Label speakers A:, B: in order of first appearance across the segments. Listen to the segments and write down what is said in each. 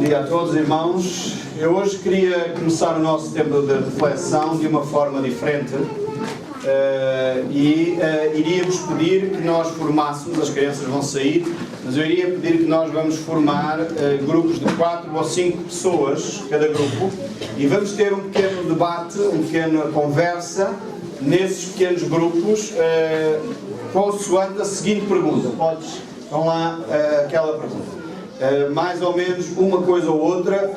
A: dia a todos, irmãos. Eu hoje queria começar o nosso tempo de reflexão de uma forma diferente iria-vos pedir que nós formássemos, as crianças vão sair, mas eu iria pedir que nós vamos formar grupos de 4 ou 5 pessoas, cada grupo, e vamos ter um pequeno debate, uma pequena conversa nesses pequenos grupos, consoante a seguinte pergunta. Vão lá aquela pergunta. Mais ou menos uma coisa ou outra.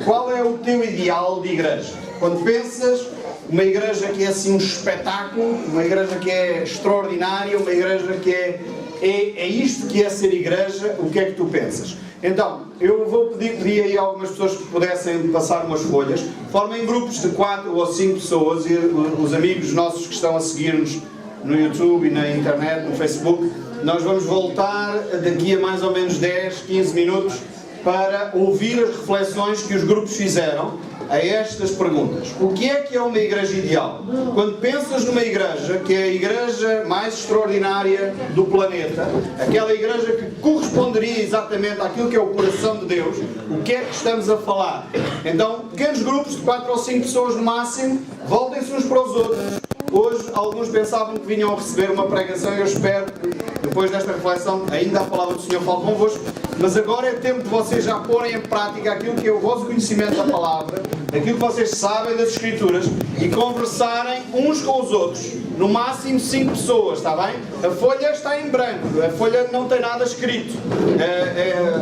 A: Qual é o teu ideal de igreja? Quando pensas uma igreja que é assim um espetáculo, uma igreja que é extraordinária, uma igreja que é isto que é ser igreja, o que é que tu pensas? Então, eu vou pedir aí a algumas pessoas que pudessem passar umas folhas. Formem grupos de 4 ou 5 pessoas e os amigos nossos que estão a seguir-nos no YouTube e na internet, no Facebook, nós vamos voltar daqui a mais ou menos 10, 15 minutos para ouvir as reflexões que os grupos fizeram a estas perguntas. O que é uma igreja ideal? Quando pensas numa igreja que é a igreja mais extraordinária do planeta, aquela igreja que corresponderia exatamente àquilo que é o coração de Deus, o que é que estamos a falar? Então, pequenos grupos de 4 ou 5 pessoas no máximo, voltem-se uns para os outros. Hoje, alguns pensavam que vinham a receber uma pregação e eu espero que, depois desta reflexão, ainda a palavra do Senhor fale convosco, mas agora é tempo de vocês já porem em prática aquilo que é o vosso conhecimento da palavra, aquilo que vocês sabem das Escrituras e conversarem uns com os outros. No máximo 5 pessoas, está bem? A folha está em branco, a folha não tem nada escrito.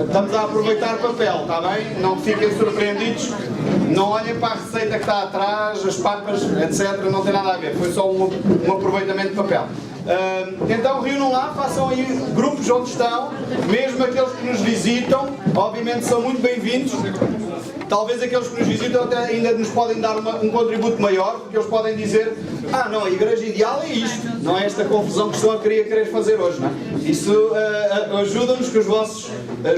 A: Estamos a aproveitar papel, está bem? Não fiquem surpreendidos. Não olhem para a receita que está atrás, as papas, etc. Não tem nada a ver. Foi só um aproveitamento de papel. Então reúnam lá, façam aí grupos onde estão, mesmo aqueles que nos visitam, obviamente são muito bem-vindos. Talvez aqueles que nos visitam até ainda nos podem dar um contributo maior, porque eles podem dizer: não, a igreja ideal é isto, não é esta confusão que estão a querer fazer hoje, não é? Isso ajuda-nos com os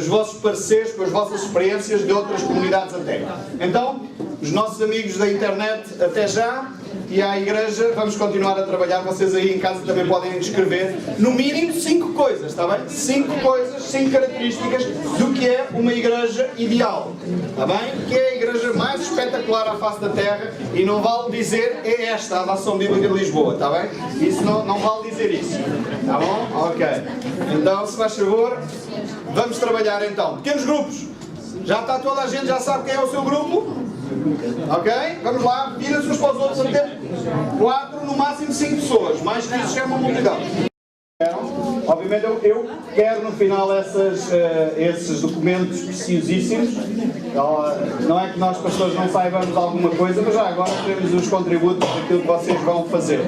A: vossos pareceres, com as vossas experiências de outras comunidades até. Então, os nossos amigos da internet, até já. E à igreja, vamos continuar a trabalhar. Vocês aí em casa também podem escrever no mínimo 5 coisas, está bem? 5 coisas, 5 características do que é uma igreja ideal, está bem? Que é a igreja mais espetacular à face da terra e não vale dizer é esta, a Nação Bíblica de Lisboa, está bem? Isso não vale dizer isso, está bom? Ok. Então, se faz favor, vamos trabalhar então. Pequenos grupos. Já está toda a gente, já sabe quem é o seu grupo? Ok? Vamos lá, vira-se uns para os outros, para ter 4, no máximo 5 pessoas. Mais que isso já é uma multidão. Obviamente eu quero no final esses documentos preciosíssimos. Não é que nós pastores não saibamos alguma coisa, mas já agora temos os contributos daquilo que vocês vão fazer.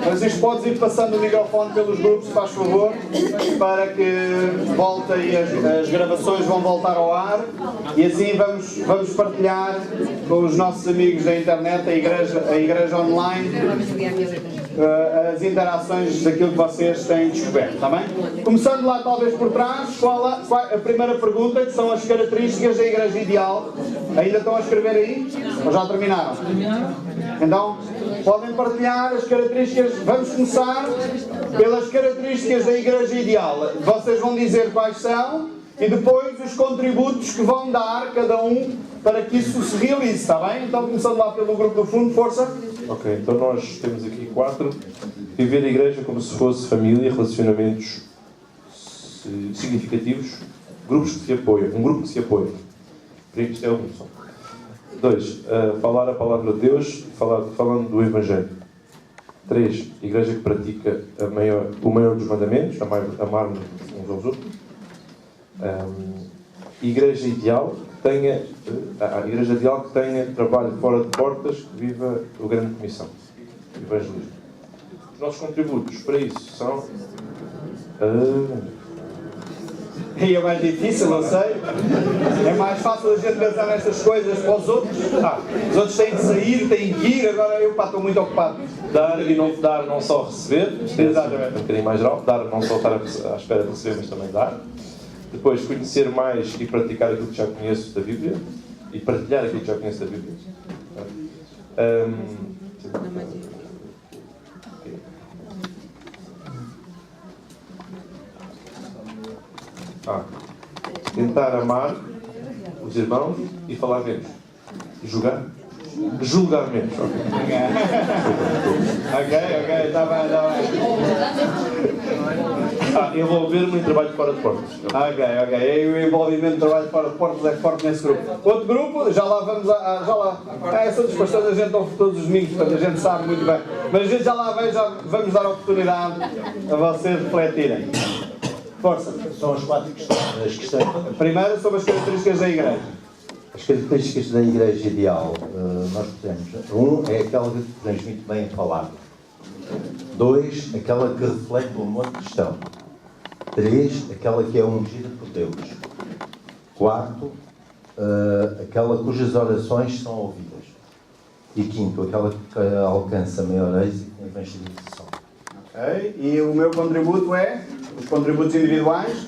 A: Mas isto podes ir passando o microfone pelos grupos, se faz favor, para que volte e as gravações vão voltar ao ar e assim vamos partilhar com os nossos amigos da internet, a igreja online, as interações daquilo que vocês têm descoberto, está bem? Começando lá talvez por trás, qual a primeira pergunta, que são as características da igreja ideal. Ainda estão a escrever aí? Ou já terminaram? Então, podem partilhar as características. Vamos começar pelas características da igreja ideal. Vocês vão dizer quais são e depois os contributos que vão dar cada um para que isso se realize, está bem? Então, começando lá pelo grupo do fundo, força.
B: Ok, então nós temos aqui 4. Viver a igreja como se fosse família, relacionamentos significativos, grupos que se apoiam, um grupo que se apoia. Isto é um só. 2. Falar a palavra de Deus, falando do Evangelho. 3. Igreja que pratica o maior dos mandamentos, amar-nos uns aos outros. Igreja ideal que tenha trabalho fora de portas, que viva a grande comissão, o evangelismo. Os nossos contributos para isso são...
A: E é mais difícil, não sei. É mais fácil a gente pensar nestas coisas para os outros. Os outros têm de sair, têm que ir, agora eu estou muito ocupado.
B: Dar e não dar, não só receber.
A: Exatamente.
B: Um bocadinho mais geral. Dar, não só estar à espera de receber, mas também dar. Depois, conhecer mais e praticar aquilo que já conheço da Bíblia. E partilhar aquilo que já conheço da Bíblia. tentar amar os irmãos e falar menos. E julgar menos.
A: Ok, está bem.
B: Envolver-me em trabalho fora de portas.
A: Ok. E o envolvimento de trabalho fora de portas é forte nesse grupo. Outro grupo, já lá vamos são dos pastores, a gente ouve todos os domingos, portanto a gente sabe muito bem. Mas a gente já lá vem, já vamos dar a oportunidade a vocês refletirem. Força.
C: São as 4 questões.
A: Primeiro, sobre as características da igreja.
C: As características da igreja ideal, nós temos. 1 é aquela que transmite bem a palavra. 2, aquela que reflete o amor cristão. 3, aquela que é ungida por Deus. 4, aquela cujas orações são ouvidas. E 5, aquela que alcança maior êxito na evangelização.
A: Ok. E o meu contributo é os contributos individuais.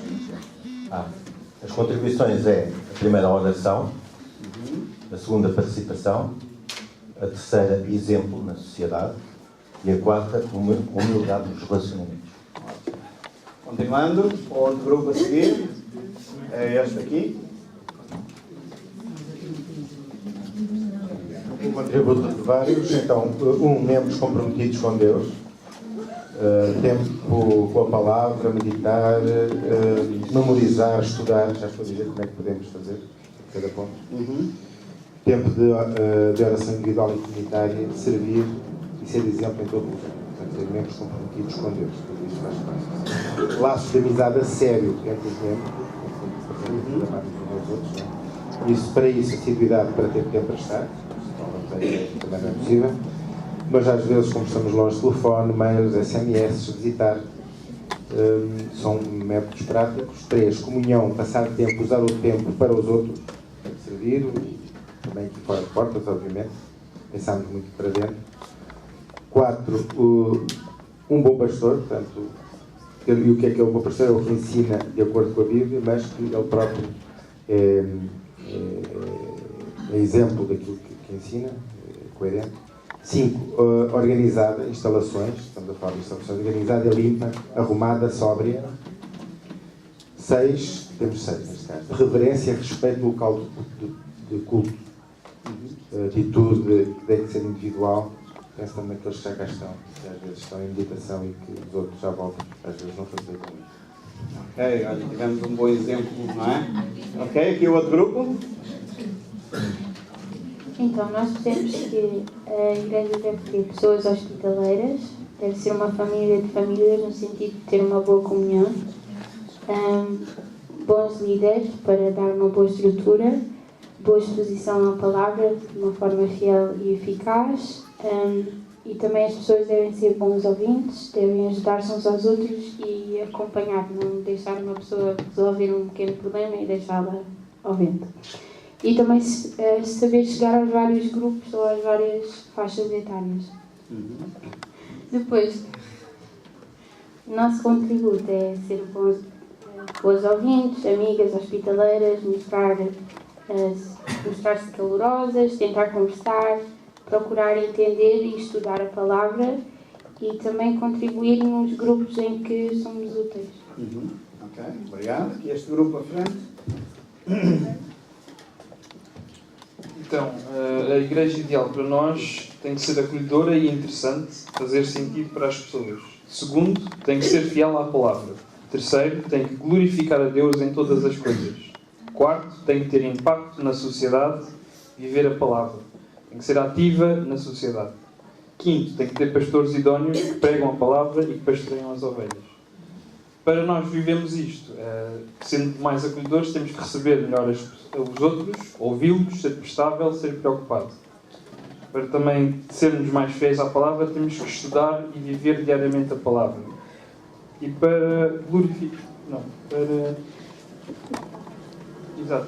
C: As contribuições é a primeira oração, a segunda participação, a terceira exemplo na sociedade e a quarta humildade nos relacionamentos.
A: Continuando, o outro grupo a seguir é este aqui.
D: Um contributo de vários, então, membros comprometidos com Deus, tempo com a palavra, meditar, memorizar, estudar, já estou a dizer como é que podemos fazer, cada ponto. Tempo de oração individual e comunitária, servir e ser exemplo em todo o lugar. Portanto, ser membros comprometidos com Deus, tudo isto faz parte. Laços de amizade a sério entre os membros, amar uns aos outros, não é? Para isso, assiduidade para ter tempo para estar, também não é possível. Mas às vezes, como estamos longe, telefone, mails, SMS, visitar, são métodos práticos. 3, comunhão, passar tempo, usar o tempo para os outros, servir, também aqui fora de portas, obviamente, pensamos muito para dentro. 4, um bom pastor, portanto, e o que é um bom pastor? É o que ensina de acordo com a Bíblia, mas que ele próprio é exemplo daquilo que ensina, é coerente. 5, organizada, instalações, estamos a falar de instalações organizada, limpa, arrumada, sóbria. 6, temos 6 neste caso, reverência, respeito no local de culto, atitude que deve ser individual, penso também naqueles que já cá estão, que às vezes estão em meditação e que os outros já voltam, às vezes não facilitam isso.
A: Ok, olha, tivemos um bom exemplo, não é? Ok, aqui o outro grupo.
E: Então, nós dizemos que a igreja deve ter pessoas hospitaleiras, deve ser uma família de famílias, no sentido de ter uma boa comunhão, bons líderes para dar uma boa estrutura, boa exposição à palavra de uma forma fiel e eficaz, e também as pessoas devem ser bons ouvintes, devem ajudar-se uns aos outros e acompanhar, não deixar uma pessoa resolver um pequeno problema e deixá-la ao vento. E também saber chegar aos vários grupos ou às várias faixas etárias. Depois, o nosso contributo é ser bons ouvintes, amigas, hospitaleiras, mostrar-se calorosas, tentar conversar, procurar entender e estudar a palavra e também contribuir nos grupos em que somos úteis.
A: Ok, obrigado. E este grupo à frente.
F: Então, a igreja ideal para nós tem que ser acolhedora e interessante, fazer sentido para as pessoas. Segundo, tem que ser fiel à palavra. Terceiro, tem que glorificar a Deus em todas as coisas. Quarto, tem que ter impacto na sociedade, viver a palavra. Tem que ser ativa na sociedade. Quinto, tem que ter pastores idóneos que pregam a palavra e que pastoreiam as ovelhas. Para nós vivemos isto, sendo mais acolhedores, temos que receber melhor os outros, ouvi-los, ser prestável, ser preocupado. Para também sermos mais fiéis à palavra, temos que estudar e viver diariamente a palavra. E para glorificar...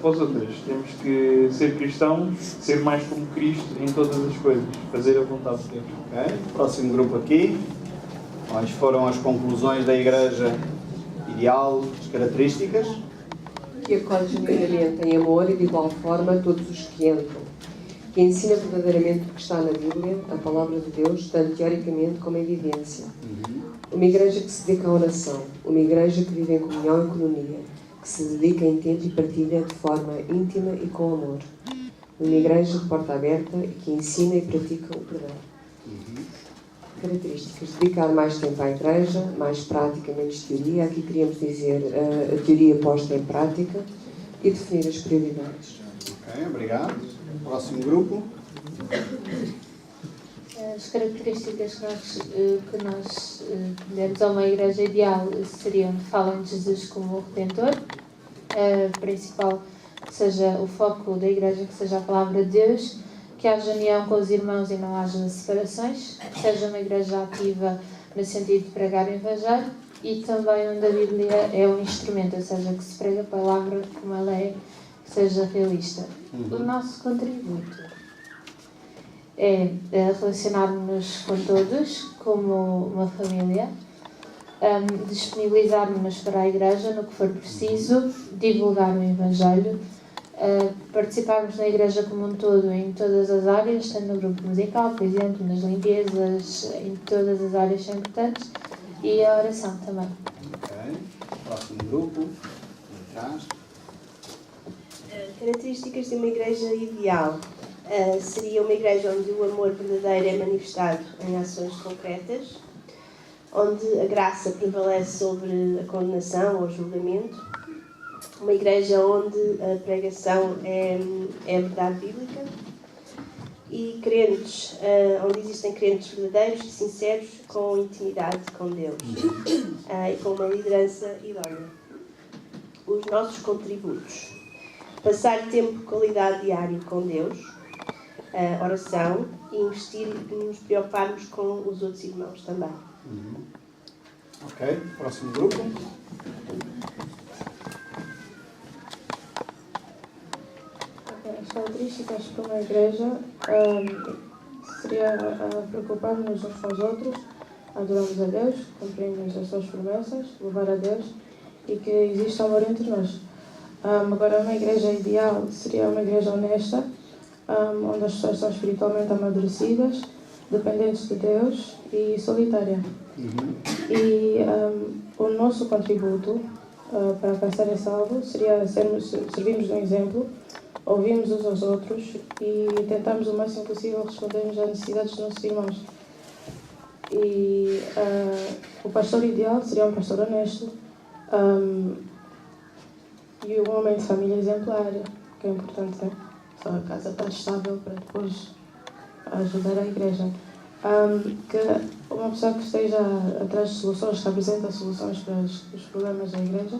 F: para os outros, temos que ser cristãos, ser mais como Cristo em todas as coisas, fazer a vontade de Deus.
A: Ok, próximo grupo aqui. Quais foram as conclusões da igreja ideal, as características?
G: Que acolhe genuinamente em amor e de igual forma todos os que entram, que ensina verdadeiramente o que está na Bíblia, a palavra de Deus, tanto teoricamente como em vivência. Uma igreja que se dedica à oração, uma igreja que vive em comunhão e economia, que se dedica em tempo e partilha de forma íntima e com amor. Uma igreja de porta aberta e que ensina e pratica o perdão. Características: dedicar mais tempo à igreja, mais prática, menos teoria. Aqui queríamos dizer a teoria posta em prática e definir as prioridades.
A: Ok, obrigado. Próximo grupo.
E: As características que nós demos a uma igreja ideal seriam: falam de Jesus como o Redentor, principal, que seja o foco da igreja, que seja a palavra de Deus, que haja união com os irmãos e não haja separações, que seja uma igreja ativa no sentido de pregar o Evangelho e também onde a Bíblia é um instrumento, ou seja, que se prega a palavra como ela é, que seja realista. O nosso contributo é relacionar-nos com todos como uma família, disponibilizar-nos para a igreja no que for preciso, divulgar o Evangelho, participarmos na igreja como um todo em todas as áreas, tanto no grupo musical, por exemplo, nas limpezas, em todas as áreas são importantes, e a oração também.
A: Ok. Próximo grupo. Atrás.
H: Características de uma igreja ideal. Seria uma igreja onde o amor verdadeiro é manifestado em ações concretas, onde a graça prevalece sobre a condenação ou julgamento, uma igreja onde a pregação é a verdade bíblica, e crentes, onde existem crentes verdadeiros e sinceros com intimidade com Deus e com uma liderança idónea. Os nossos contributos: passar tempo de qualidade diário com Deus, oração, e investir e nos preocuparmos com os outros irmãos também.
A: Ok, próximo grupo.
I: As características para uma igreja seria preocupar-nos uns com os outros, adorarmos a Deus, cumprirmos as suas promessas, louvar a Deus e que exista amor entre nós. Agora, uma igreja ideal seria uma igreja honesta, onde as pessoas são espiritualmente amadurecidas, dependentes de Deus e solitária. E o nosso contributo para alcançar esse alvo seria servirmos de um exemplo, ouvirmos uns aos outros e tentarmos o máximo possível respondermos às necessidades dos nossos irmãos. E o pastor ideal seria um pastor honesto e um homem de família exemplar, que é importante, né? Só a casa está estável para depois ajudar a igreja. Que uma pessoa que esteja atrás de soluções, que apresenta soluções para os problemas da igreja,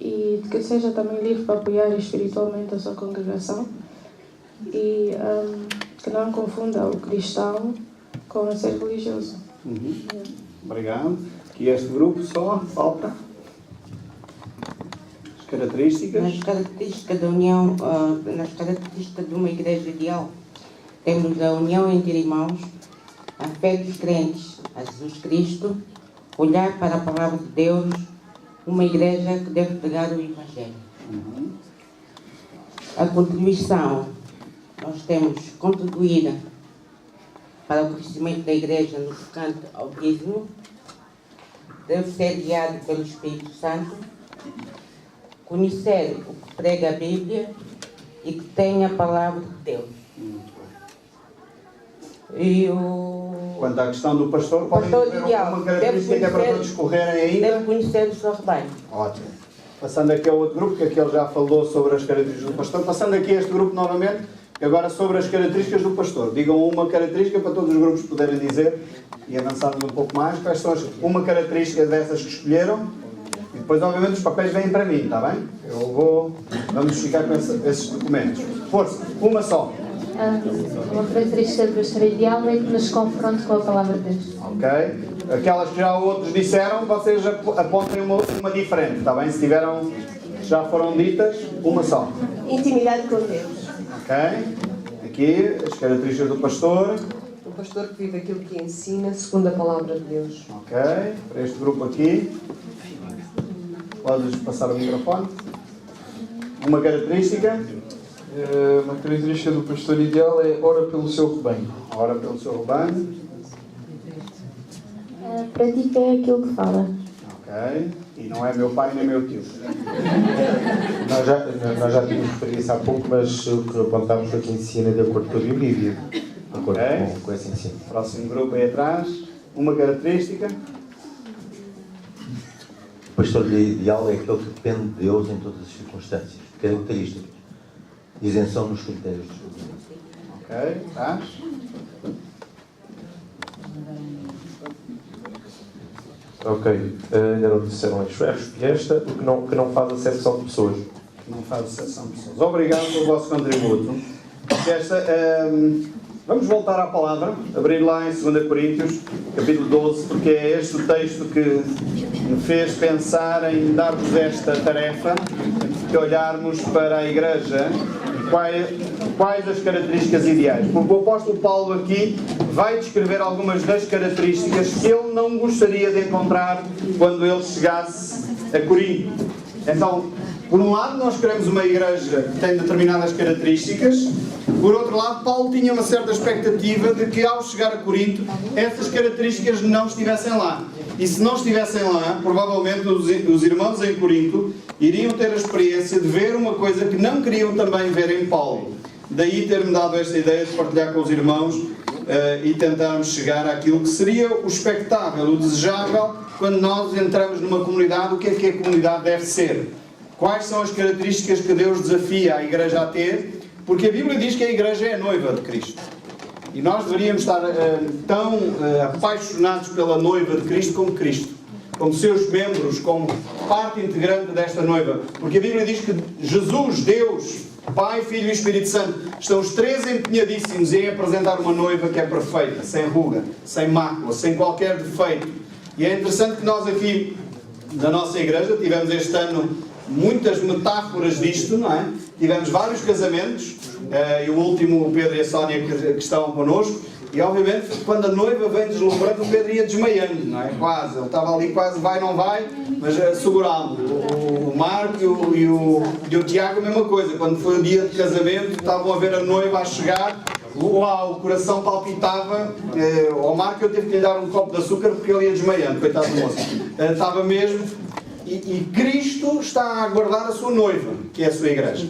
I: e que seja também livre para apoiar espiritualmente a sua congregação e que não confunda o cristão com o ser religioso.
A: Obrigado. Aqui este grupo só falta as características.
J: Nas características da união, nas características de uma igreja ideal, temos a união entre irmãos, a fé dos crentes a Jesus Cristo, olhar para a palavra de Deus, uma igreja que deve pregar o Evangelho. A contribuição, nós temos contribuído para o crescimento da igreja no tocante ao dízimo, deve ser guiado pelo Espírito Santo, conhecer o que prega a Bíblia e que tenha a palavra de Deus. E
A: Quanto à questão do pastor, podem ter uma característica que é para todos correrem ainda?
J: Deve conhecer o seu rebanho.
A: Ótimo. Passando aqui ao outro grupo, que aquele já falou sobre as características do pastor. Passando aqui a este grupo novamente, agora sobre as características do pastor. Digam uma característica para todos os grupos poderem dizer e avançarmos um pouco mais. Quais são uma característica dessas que escolheram? E depois, obviamente, os papéis vêm para mim, está bem? Vamos ficar com esses documentos. Força, uma só.
E: Uma característica do pastor ideal é que nos confronte com a palavra de Deus.
A: Ok? Aquelas que já outros disseram, vocês apontem uma diferente, está bem? Se tiveram, já foram ditas, uma só.
H: Intimidade com Deus.
A: Ok? Aqui, as características do pastor.
G: Um pastor que vive aquilo que ensina segundo a palavra de Deus.
A: Ok? Para este grupo aqui. Podes passar o microfone. Uma característica.
F: Uma característica do pastor ideal é ora pelo seu rebanho.
A: Ora pelo seu rebanho.
E: Pratica aquilo que fala.
A: Ok. Ok? E não é meu pai nem meu tio.
D: Nós já tínhamos referido isso há pouco, mas o que apontámos foi que ensina de acordo com a Bíblia e vive de acordo com esse ensino.
A: Próximo grupo aí atrás. Uma característica.
C: O pastor ideal é aquele que depende de Deus em todas as circunstâncias. Características. Isenção nos critérios de julgamento.
A: Ok, atrás.
B: Ok, ainda não disseram e esta, o que não faz acepção de pessoas.
A: Não faz exceção de pessoas. Obrigado pelo vosso contributo. Vamos voltar à palavra, abrir lá em 2 Coríntios, capítulo 12, porque é este o texto que me fez pensar em dar-vos esta tarefa, de olharmos para a Igreja e quais as características ideais. Porque o apóstolo Paulo aqui vai descrever algumas das características que ele não gostaria de encontrar quando ele chegasse a Corinto. Então, por um lado, nós queremos uma igreja que tem determinadas características. Por outro lado, Paulo tinha uma certa expectativa de que, ao chegar a Corinto, essas características não estivessem lá. E se não estivessem lá, provavelmente os irmãos em Corinto iriam ter a experiência de ver uma coisa que não queriam também ver em Paulo. Daí ter-me dado esta ideia de partilhar com os irmãos e tentarmos chegar àquilo que seria o expectável, o desejável, quando nós entramos numa comunidade, o que é que a comunidade deve ser. Quais são as características que Deus desafia a Igreja a ter? Porque a Bíblia diz que a Igreja é a noiva de Cristo. E nós deveríamos estar tão apaixonados pela noiva de Cristo, como seus membros, como parte integrante desta noiva. Porque a Bíblia diz que Jesus, Deus, Pai, Filho e Espírito Santo, estão os três empenhadíssimos em apresentar uma noiva que é perfeita, sem ruga, sem mácula, sem qualquer defeito. E é interessante que nós aqui, na nossa Igreja, tivemos este ano muitas metáforas disto, não é? Tivemos vários casamentos, e o último, o Pedro e a Sónia, que estão connosco, e obviamente quando a noiva vem deslumbrante, o Pedro ia desmaiando, não é? Quase, ele estava ali quase vai, não vai, mas segurá-lo. O Marco e o Tiago a mesma coisa, quando foi o dia de casamento, estavam a ver a noiva a chegar, uau, o coração palpitava, ao Marco eu tive que lhe dar um copo de açúcar porque ele ia desmaiando, coitado do moço. Estava mesmo, e Cristo está a aguardar a sua noiva, que é a sua igreja.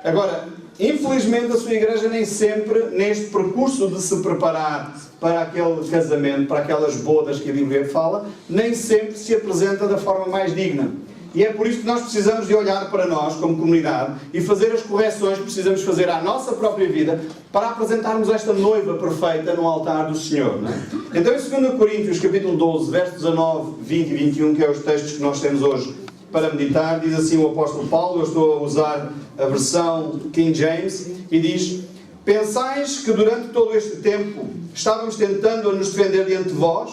A: Agora, infelizmente a sua igreja nem sempre, neste percurso de se preparar para aquele casamento, para aquelas bodas que a Bíblia fala, nem sempre se apresenta da forma mais digna. E é por isso que nós precisamos de olhar para nós como comunidade e fazer as correções que precisamos fazer à nossa própria vida para apresentarmos esta noiva perfeita no altar do Senhor. Não é? Então em 2 Coríntios capítulo 12, versos 19, 20 e 21, que é os textos que nós temos hoje para meditar, diz assim o apóstolo Paulo, eu estou a usar a versão King James, e diz: pensais que durante todo este tempo estávamos tentando a nos defender diante de vós?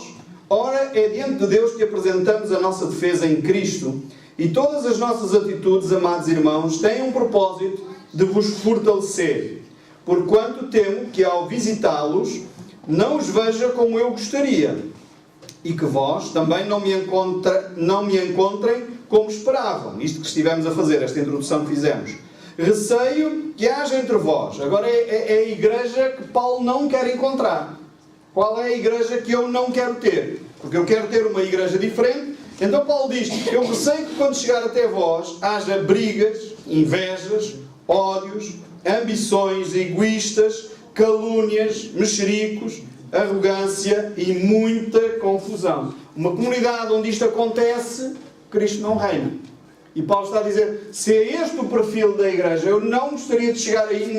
A: Ora, é diante de Deus que apresentamos a nossa defesa em Cristo. E todas as nossas atitudes, amados irmãos, têm um propósito de vos fortalecer. Porquanto temo que ao visitá-los não os veja como eu gostaria, e que vós também não me encontrem como esperavam. Isto que estivemos a fazer, esta introdução que fizemos. Receio que haja entre vós. Agora é a igreja que Paulo não quer encontrar. Qual é a igreja que eu não quero ter? Porque eu quero ter uma igreja diferente. Então Paulo diz: eu receio que quando chegar até vós haja brigas, invejas, ódios, ambições egoístas, calúnias, mexericos, arrogância e muita confusão. Uma comunidade onde isto acontece, Cristo não reina. E Paulo está a dizer: se é este o perfil da igreja, eu não gostaria de chegar aí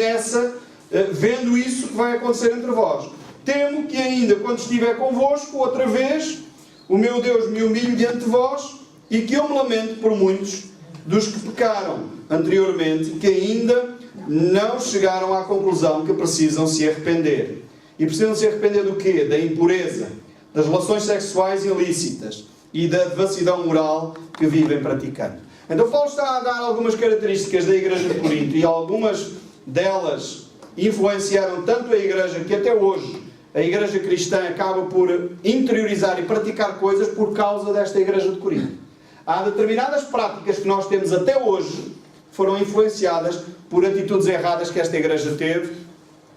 A: vendo isso que vai acontecer entre vós. Temo que ainda quando estiver convosco, outra vez, o meu Deus me humilhe diante de vós e que eu me lamento por muitos dos que pecaram anteriormente, que ainda não chegaram à conclusão que precisam se arrepender. E precisam se arrepender do quê? Da impureza, das relações sexuais ilícitas e da devassidão moral que vivem praticando. Então Paulo está a dar algumas características da igreja de Corinto, e algumas delas influenciaram tanto a igreja que até hoje a igreja cristã acaba por interiorizar e praticar coisas por causa desta igreja de Corinto. Há determinadas práticas que nós temos até hoje que foram influenciadas por atitudes erradas que esta igreja teve,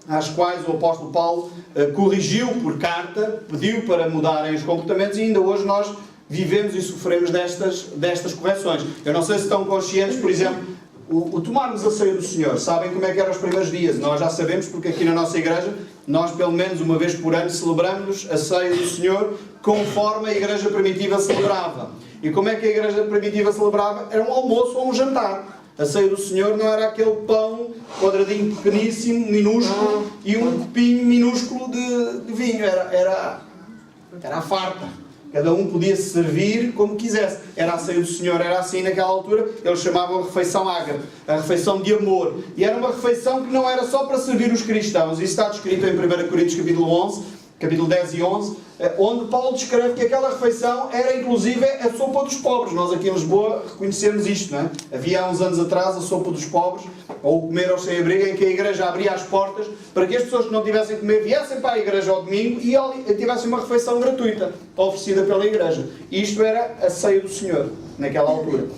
A: às quais o apóstolo Paulo corrigiu por carta, pediu para mudarem os comportamentos, e ainda hoje nós vivemos e sofremos destas correções. Eu não sei se estão conscientes, por exemplo, o tomarmos a ceia do Senhor. Sabem como é que eram os primeiros dias? Nós já sabemos, porque aqui na nossa igreja, nós pelo menos uma vez por ano celebramos a ceia do Senhor conforme a igreja primitiva celebrava. E como é que a igreja primitiva celebrava? Era um almoço ou um jantar. A ceia do Senhor não era aquele pão quadradinho pequeníssimo, minúsculo, e um copinho minúsculo de vinho. Era a farta. Cada um podia se servir como quisesse. Era a ceia do Senhor, era assim naquela altura. Eles chamavam a refeição ágape, a refeição de amor. E era uma refeição que não era só para servir os cristãos. Isso está descrito em 1 Coríntios capítulo 11, capítulo 10 e 11, onde Paulo descreve que aquela refeição era inclusive a sopa dos pobres. Nós aqui em Lisboa reconhecemos isto, não é? Havia há uns anos atrás a sopa dos pobres, ou o comer aos sem-abrigo, em que a igreja abria as portas para que as pessoas que não tivessem que comer viessem para a igreja ao domingo e tivessem uma refeição gratuita, oferecida pela igreja. E isto era a ceia do Senhor, naquela altura.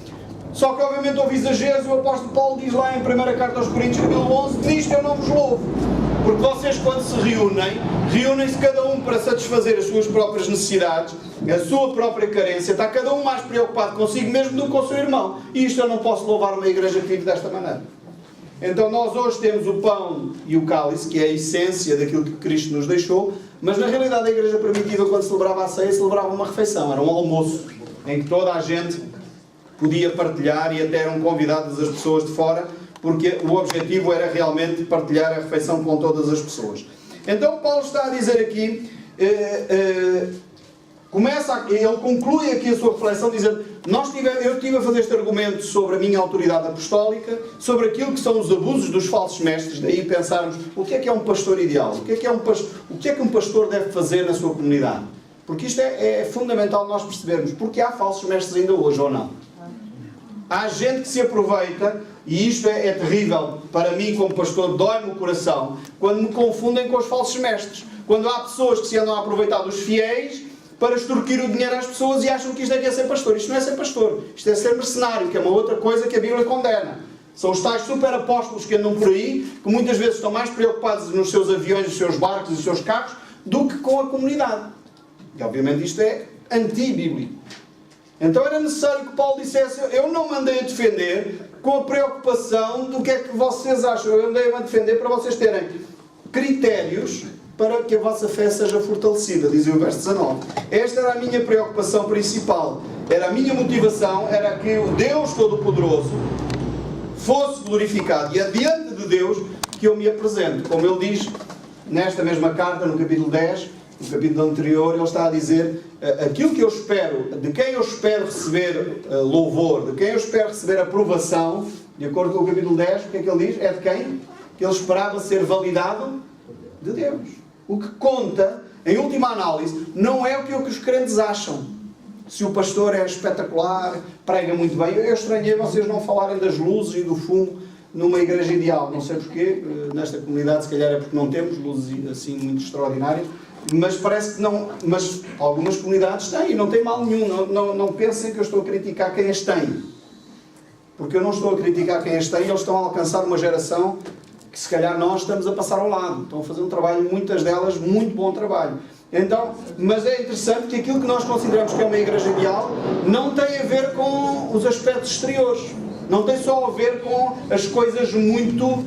A: Só que obviamente houve exageros. O apóstolo Paulo diz lá em 1 carta aos Coríntios, capítulo 11, nisto eu não vos louvo. Porque vocês, quando se reúnem-se cada um para satisfazer as suas próprias necessidades, a sua própria carência. Está cada um mais preocupado consigo mesmo do que com o seu irmão. E isto eu não posso louvar uma igreja que vive desta maneira. Então nós hoje temos o pão e o cálice, que é a essência daquilo que Cristo nos deixou, mas na realidade a igreja primitiva, quando celebrava a ceia, celebrava uma refeição, era um almoço, em que toda a gente podia partilhar e até eram convidadas as pessoas de fora, porque o objetivo era realmente partilhar a refeição com todas as pessoas. Então Paulo está a dizer aqui, ele conclui aqui a sua reflexão dizendo, eu estive a fazer este argumento sobre a minha autoridade apostólica, sobre aquilo que são os abusos dos falsos mestres, daí pensarmos, o que é um pastor ideal? O que é que um pastor deve fazer na sua comunidade? Porque isto é fundamental nós percebermos, porque há falsos mestres ainda hoje ou não? Há gente que se aproveita, e isto é terrível para mim como pastor, dói-me o coração, quando me confundem com os falsos mestres. Quando há pessoas que se andam a aproveitar dos fiéis para extorquir o dinheiro às pessoas e acham que isto é que é ser pastor. Isto não é ser pastor, isto é ser mercenário, que é uma outra coisa que a Bíblia condena. São os tais super apóstolos que andam por aí, que muitas vezes estão mais preocupados nos seus aviões, nos seus barcos e nos seus carros, do que com a comunidade. E obviamente isto é anti-bíblico. Então era necessário que Paulo dissesse, eu não mandei a defender com a preocupação do que é que vocês acham. Eu andei a defender para vocês terem critérios para que a vossa fé seja fortalecida, diz o verso 19. Esta era a minha preocupação principal. Era a minha motivação, era que o Deus Todo-Poderoso fosse glorificado. E é diante de Deus que eu me apresento. Como ele diz nesta mesma carta, no capítulo 10, no capítulo anterior, ele está a dizer aquilo que eu espero, de quem eu espero receber louvor, de quem eu espero receber aprovação, de acordo com o capítulo 10, o que é que ele diz? É de quem? Que ele esperava ser validado de Deus. O que conta, em última análise, não é o que os crentes acham. Se o pastor é espetacular, prega muito bem. Eu estranhei vocês não falarem das luzes e do fumo numa igreja ideal. Não sei porquê, nesta comunidade se calhar é porque não temos luzes assim muito extraordinárias. Mas parece que não, mas algumas comunidades têm e não tem mal nenhum. Não pensem que eu estou a criticar quem as tem. Porque eu não estou a criticar quem as tem, eles estão a alcançar uma geração que se calhar nós estamos a passar ao lado. Estão a fazer um trabalho, muitas delas, muito bom trabalho. Então, mas é interessante que aquilo que nós consideramos que é uma igreja ideal não tem a ver com os aspectos exteriores. Não tem só a ver com as coisas muito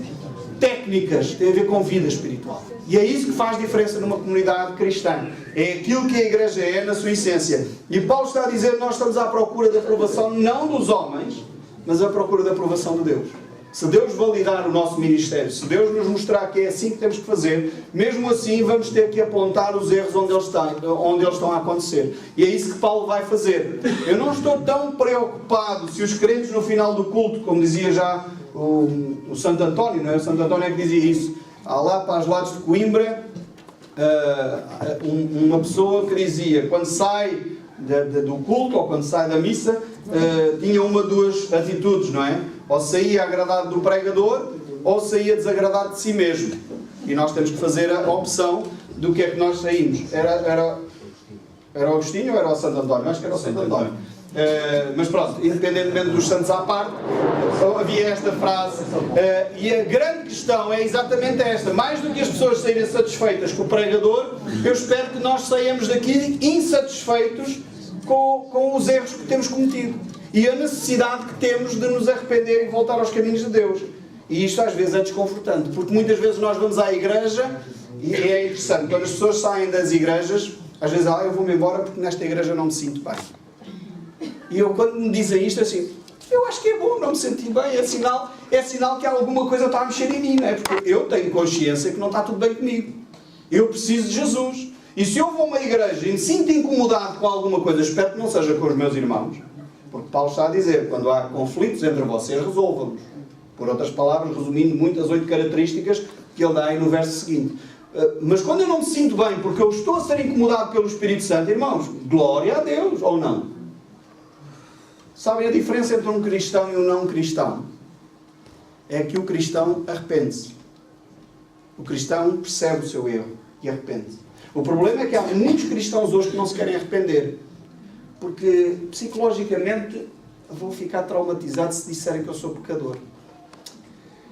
A: técnicas, tem a ver com vida espiritual. E é isso que faz diferença numa comunidade cristã. É aquilo que a igreja é na sua essência. E Paulo está a dizer que nós estamos à procura da aprovação não dos homens, mas à procura da aprovação de Deus. Se Deus validar o nosso ministério, se Deus nos mostrar que é assim que temos que fazer, mesmo assim vamos ter que apontar os erros onde eles estão a acontecer. E é isso que Paulo vai fazer. Eu não estou tão preocupado se os crentes no final do culto, como dizia já o Santo António, não é? O Santo António é que dizia isso. Há lá para os lados de Coimbra uma pessoa que dizia, quando sai do culto ou quando sai da missa, tinha duas atitudes, não é? Ou saía agradado do pregador ou saía desagradado de si mesmo. E nós temos que fazer a opção do que é que nós saímos. Era o Agostinho ou era o Santo António? Acho que era o Santo António. Mas pronto, independentemente dos santos à parte, havia esta frase. E a grande questão é exatamente esta. Mais do que as pessoas saírem satisfeitas com o pregador, eu espero que nós saiamos daqui insatisfeitos com os erros que temos cometido e a necessidade que temos de nos arrepender e voltar aos caminhos de Deus. E isto às vezes é desconfortante, porque muitas vezes nós vamos à igreja e é interessante, quando as pessoas saem das igrejas, às vezes eu vou-me embora porque nesta igreja não me sinto bem. E eu, quando me dizem isto, assim, eu acho que é bom não me sentir bem, é sinal que alguma coisa está a mexer em mim, não é? Porque eu tenho consciência que não está tudo bem comigo. Eu preciso de Jesus. E se eu vou a uma igreja e me sinto incomodado com alguma coisa, espero que não seja com os meus irmãos, porque Paulo está a dizer, quando há conflitos entre vocês, resolvam-nos. Por outras palavras, resumindo muitas 8 características que ele dá aí no verso seguinte. Mas quando eu não me sinto bem, porque eu estou a ser incomodado pelo Espírito Santo, irmãos, glória a Deus, ou não? Sabem a diferença entre um cristão e um não cristão? É que o cristão arrepende-se. O cristão percebe o seu erro e arrepende-se. O problema é que há muitos cristãos hoje que não se querem arrepender. Porque, psicologicamente, vou ficar traumatizado se disserem que eu sou pecador.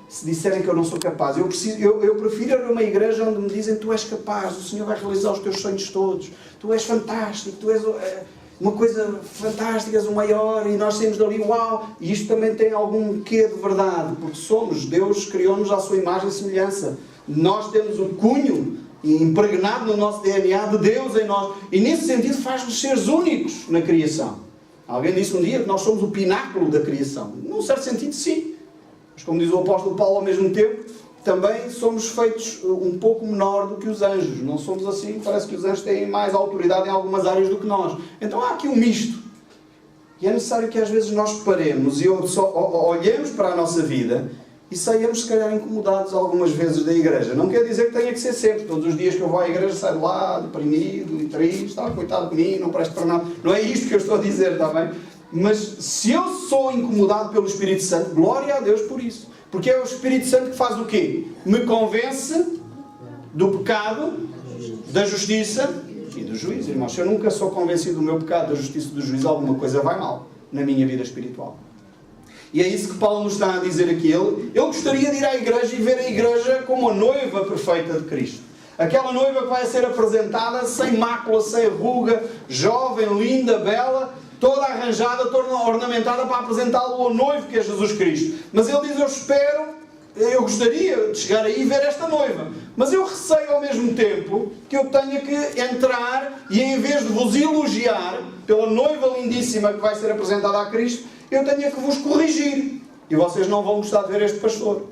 A: Se disserem que eu não sou capaz. Eu prefiro ir a uma igreja onde me dizem tu és capaz, o Senhor vai realizar os teus sonhos todos. Tu és fantástico, tu és uma coisa fantástica, és o maior, e nós saímos dali, uau! E isto também tem algum quê de verdade, porque somos, Deus criou-nos à sua imagem e semelhança. Nós temos o cunho impregnado no nosso DNA de Deus em nós. E nesse sentido faz-nos seres únicos na criação. Alguém disse um dia que nós somos o pináculo da criação. Num certo sentido, sim. Mas como diz o apóstolo Paulo, ao mesmo tempo, também somos feitos um pouco menor do que os anjos. Não somos assim, parece que os anjos têm mais autoridade em algumas áreas do que nós. Então há aqui um misto. E é necessário que às vezes nós paremos e olhemos para a nossa vida e saiamos, se calhar, incomodados algumas vezes da igreja. Não quer dizer que tenha que ser sempre. Todos os dias que eu vou à igreja saio de lá, deprimido e triste, coitado de mim, não presto para nada. Não é isto que eu estou a dizer, está bem? Mas se eu sou incomodado pelo Espírito Santo, glória a Deus por isso. Porque é o Espírito Santo que faz o quê? Me convence do pecado, da justiça e do juízo. Irmãos, se eu nunca sou convencido do meu pecado, da justiça e do juízo, alguma coisa vai mal na minha vida espiritual. E é isso que Paulo nos está a dizer aqui. Ele gostaria de ir à igreja e ver a igreja como a noiva perfeita de Cristo. Aquela noiva que vai ser apresentada sem mácula, sem ruga, jovem, linda, bela, toda arranjada, toda ornamentada para apresentá-lo ao noivo que é Jesus Cristo. Mas ele diz, eu gostaria de chegar aí e ver esta noiva. Mas eu receio ao mesmo tempo que eu tenha que entrar e em vez de vos elogiar pela noiva lindíssima que vai ser apresentada a Cristo, eu tenha que vos corrigir. E vocês não vão gostar de ver este pastor.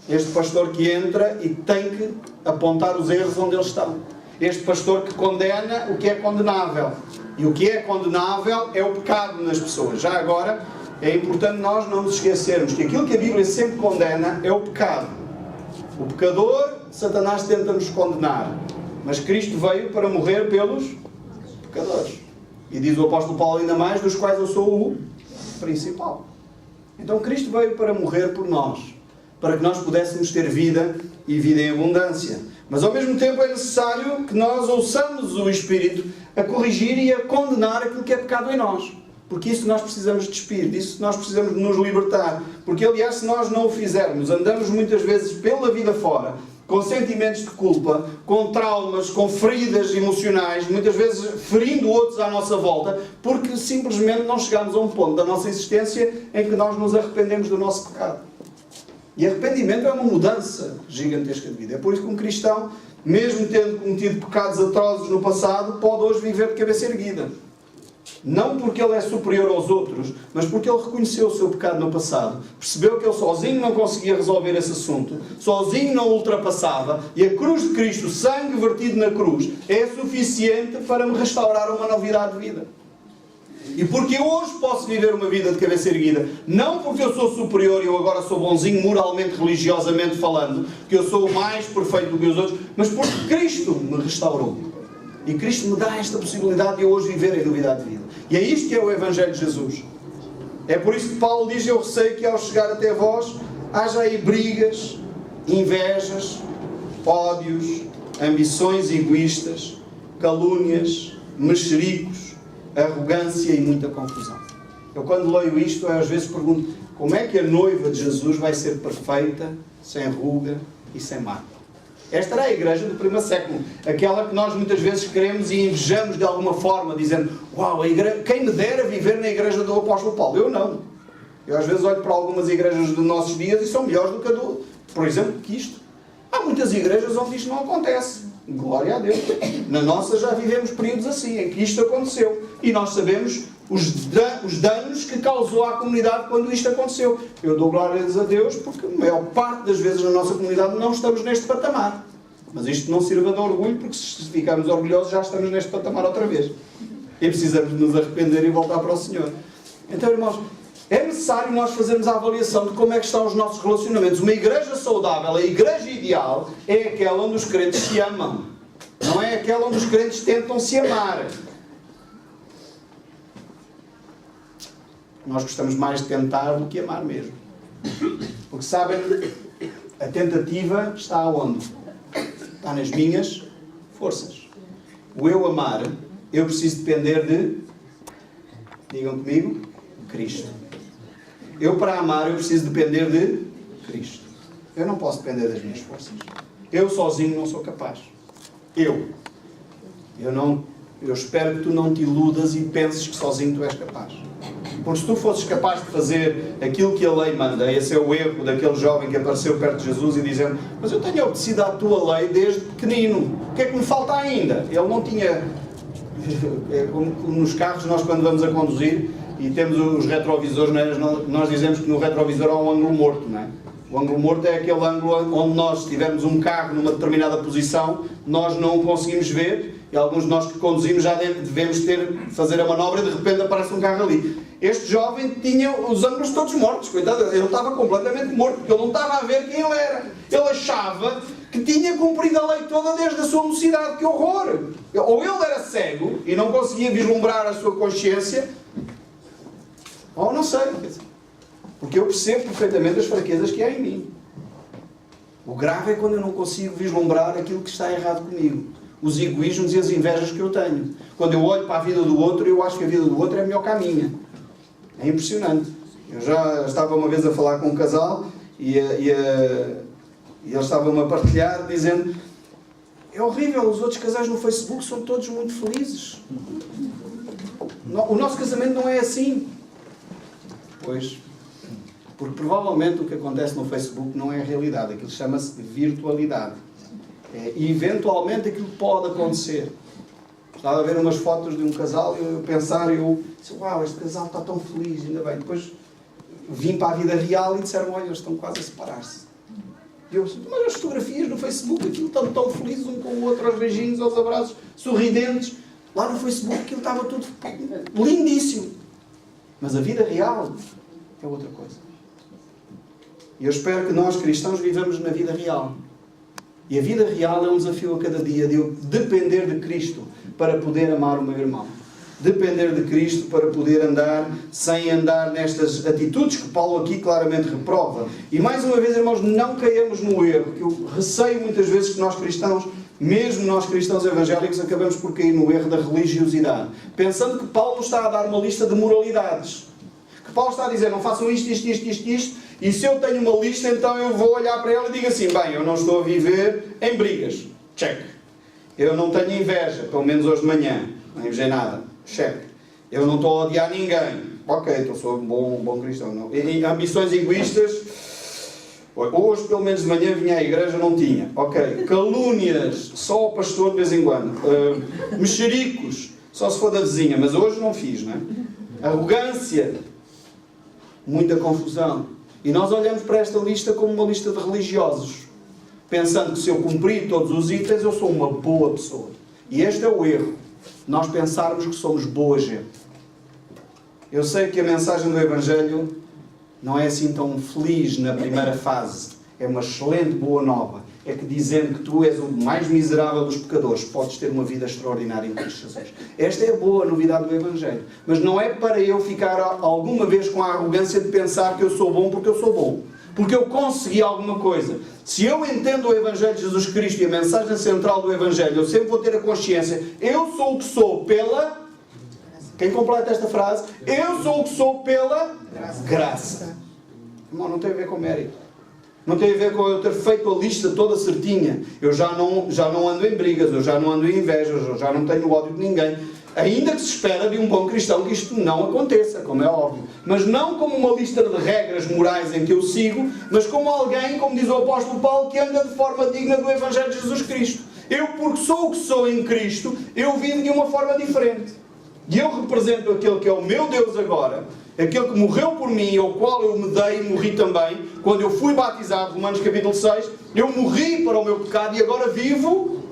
A: Este pastor que entra e tem que apontar os erros onde eles estão. Este pastor que condena o que é condenável. E o que é condenável é o pecado nas pessoas. Já agora, é importante nós não nos esquecermos que aquilo que a Bíblia sempre condena é o pecado. O pecador, Satanás tenta nos condenar. Mas Cristo veio para morrer pelos pecadores. E diz o apóstolo Paulo ainda mais, dos quais eu sou o principal. Então Cristo veio para morrer por nós. Para que nós pudéssemos ter vida e vida em abundância. Mas ao mesmo tempo é necessário que nós ouçamos o Espírito a corrigir e a condenar aquilo que é pecado em nós. Porque isso nós precisamos despir, disso nós precisamos de nos libertar. Porque aliás, se nós não o fizermos, andamos muitas vezes pela vida fora, com sentimentos de culpa, com traumas, com feridas emocionais, muitas vezes ferindo outros à nossa volta, porque simplesmente não chegamos a um ponto da nossa existência em que nós nos arrependemos do nosso pecado. E arrependimento é uma mudança gigantesca de vida. É por isso que um cristão, mesmo tendo cometido pecados atrozes no passado, pode hoje viver de cabeça erguida. Não porque ele é superior aos outros, mas porque ele reconheceu o seu pecado no passado. Percebeu que ele sozinho não conseguia resolver esse assunto, sozinho não ultrapassava, e a cruz de Cristo, o sangue vertido na cruz, é suficiente para me restaurar uma novidade de vida. E porque eu hoje posso viver uma vida de cabeça erguida, não porque eu sou superior e eu agora sou bonzinho moralmente, religiosamente falando, que eu sou mais perfeito do que os outros, mas porque Cristo me restaurou. E Cristo me dá esta possibilidade de eu hoje viver em novidade de vida. E é isto que é o Evangelho de Jesus. É por isso que Paulo diz, eu receio que ao chegar até vós, haja aí brigas, invejas, ódios, ambições egoístas, calúnias, mexericos, arrogância e muita confusão. Eu quando leio isto, às vezes pergunto, como é que a noiva de Jesus vai ser perfeita, sem ruga e sem mácula? Esta era a igreja do primeiro século. Aquela que nós muitas vezes queremos e invejamos de alguma forma, dizendo: uau, quem me dera viver na igreja do apóstolo Paulo. Eu não. Eu às vezes olho para algumas igrejas dos nossos dias e são melhores do que a do... Por exemplo, que isto. Há muitas igrejas onde isto não acontece. Glória a Deus. Na nossa já vivemos períodos assim, em que isto aconteceu. E nós sabemos os danos que causou à comunidade quando isto aconteceu. Eu dou glórias a Deus porque a maior parte das vezes na nossa comunidade não estamos neste patamar. Mas isto não sirva de orgulho, porque se ficarmos orgulhosos já estamos neste patamar outra vez. E precisamos nos arrepender e voltar para o Senhor. Então, irmãos, é necessário nós fazermos a avaliação de como é que estão os nossos relacionamentos. Uma igreja saudável, a igreja ideal, é aquela onde os crentes se amam. Não é aquela onde os crentes tentam se amar. Nós gostamos mais de tentar do que amar mesmo. Porque sabem, a tentativa está aonde? Está nas minhas forças. O eu amar, eu preciso depender de, digam comigo, Cristo. Eu para amar, eu preciso depender de Cristo. Eu não posso depender das minhas forças. Eu sozinho não sou capaz. Eu espero que tu não te iludas e penses que sozinho tu és capaz. Porque se tu fosses capaz de fazer aquilo que a lei manda, esse é o erro daquele jovem que apareceu perto de Jesus e dizendo: mas eu tenho obedecido à tua lei desde pequenino, o que é que me falta ainda? Ele não tinha... É como nos carros, nós quando vamos a conduzir e temos os retrovisores, nós dizemos que no retrovisor há um ângulo morto, não é? O ângulo morto é aquele ângulo onde nós, se tivermos um carro numa determinada posição, nós não o conseguimos ver, e alguns de nós que conduzimos já devemos fazer a manobra e de repente aparece um carro ali. Este jovem tinha os ângulos todos mortos, coitado, ele estava completamente morto, porque ele não estava a ver quem ele era. Ele achava que tinha cumprido a lei toda desde a sua mocidade. Que horror! Ou ele era cego e não conseguia vislumbrar a sua consciência, ou não sei. Porque eu percebo perfeitamente as fraquezas que há em mim. O grave é quando eu não consigo vislumbrar aquilo que está errado comigo. Os egoísmos e as invejas que eu tenho. Quando eu olho para a vida do outro, eu acho que a vida do outro é melhor que a minha. É impressionante. Eu já estava uma vez a falar com um casal e eles estavam a partilhar, dizendo: é horrível, os outros casais no Facebook são todos muito felizes. O nosso casamento não é assim. Pois, porque provavelmente o que acontece no Facebook não é a realidade. Aquilo chama-se virtualidade. E eventualmente aquilo pode acontecer. Estava a ver umas fotos de um casal e eu pensar, uau, este casal está tão feliz, ainda bem. Depois vim para a vida real e disseram: olha, eles estão quase a separar-se. E eu disse: mas as fotografias no Facebook, aquilo estão tão felizes um com o outro, aos beijinhos, aos abraços, sorridentes. Lá no Facebook aquilo estava tudo lindíssimo. Mas a vida real é outra coisa. E eu espero que nós cristãos vivamos na vida real. E a vida real é um desafio a cada dia de eu depender de Cristo para poder amar o meu irmão. Depender de Cristo para poder andar sem andar nestas atitudes que Paulo aqui claramente reprova. E mais uma vez, irmãos, não caiamos no erro, que eu receio muitas vezes que nós cristãos, mesmo nós cristãos evangélicos, acabamos por cair no erro da religiosidade. Pensando que Paulo está a dar uma lista de moralidades. Que Paulo está a dizer: não façam isto, e se eu tenho uma lista, então eu vou olhar para ela e digo assim: bem, eu não estou a viver em brigas. Check. Eu não tenho inveja, pelo menos hoje de manhã. Não invejei nada. Check. Eu não estou a odiar ninguém. Ok, então sou um bom cristão. Não. E ambições egoístas, hoje pelo menos de manhã vinha à igreja, não tinha. Ok. Calúnias, só o pastor de vez em quando. Mexericos, só se for da vizinha, mas hoje não fiz, não é? Arrogância, muita confusão. E nós olhamos para esta lista como uma lista de religiosos, pensando que se eu cumprir todos os itens, eu sou uma boa pessoa. E este é o erro. Nós pensarmos que somos boa gente. Eu sei que a mensagem do Evangelho não é assim tão feliz na primeira fase. É uma excelente boa nova. É que dizendo que tu és o mais miserável dos pecadores, podes ter uma vida extraordinária em Cristo Jesus. Esta é a boa novidade do Evangelho. Mas não é para eu ficar alguma vez com a arrogância de pensar que eu sou bom porque eu sou bom. Porque eu consegui alguma coisa. Se eu entendo o Evangelho de Jesus Cristo e a mensagem central do Evangelho, eu sempre vou ter a consciência: eu sou o que sou pela... Quem completa esta frase? Eu sou o que sou pela graça. Irmão, não tem a ver com mérito. Não tem a ver com eu ter feito a lista toda certinha. Eu já não ando em brigas, eu já não ando em invejas, eu já não tenho ódio de ninguém. Ainda que se espera de um bom cristão que isto não aconteça, como é óbvio. Mas não como uma lista de regras morais em que eu sigo, mas como alguém, como diz o apóstolo Paulo, que anda de forma digna do Evangelho de Jesus Cristo. Eu, porque sou o que sou em Cristo, eu vivo de uma forma diferente. E eu represento aquele que é o meu Deus agora, aquele que morreu por mim, ao qual eu me dei e morri também. Quando eu fui batizado, Romanos capítulo 6, eu morri para o meu pecado e agora vivo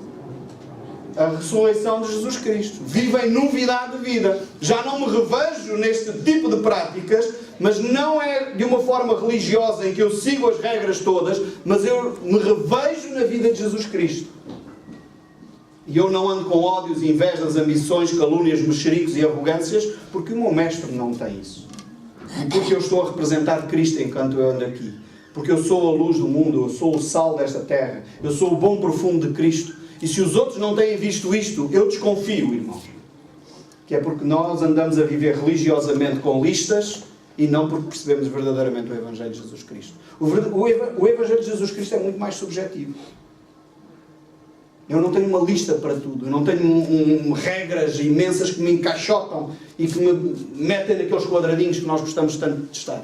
A: a ressurreição de Jesus Cristo. Vivo em novidade de vida. Já não me revejo neste tipo de práticas, mas não é de uma forma religiosa em que eu sigo as regras todas, mas eu me revejo na vida de Jesus Cristo. E eu não ando com ódios, invejas, ambições, calúnias, mexericos e arrogâncias, porque o meu mestre não tem isso. E porque eu estou a representar Cristo enquanto eu ando aqui. Porque eu sou a luz do mundo, eu sou o sal desta terra, eu sou o bom perfume de Cristo. E se os outros não têm visto isto, eu desconfio, irmãos. Que é porque nós andamos a viver religiosamente com listas e não porque percebemos verdadeiramente o Evangelho de Jesus Cristo. O Evangelho de Jesus Cristo é muito mais subjetivo. Eu não tenho uma lista para tudo. Eu não tenho regras imensas que me encaixotam e que me metem naqueles quadradinhos que nós gostamos tanto de estar.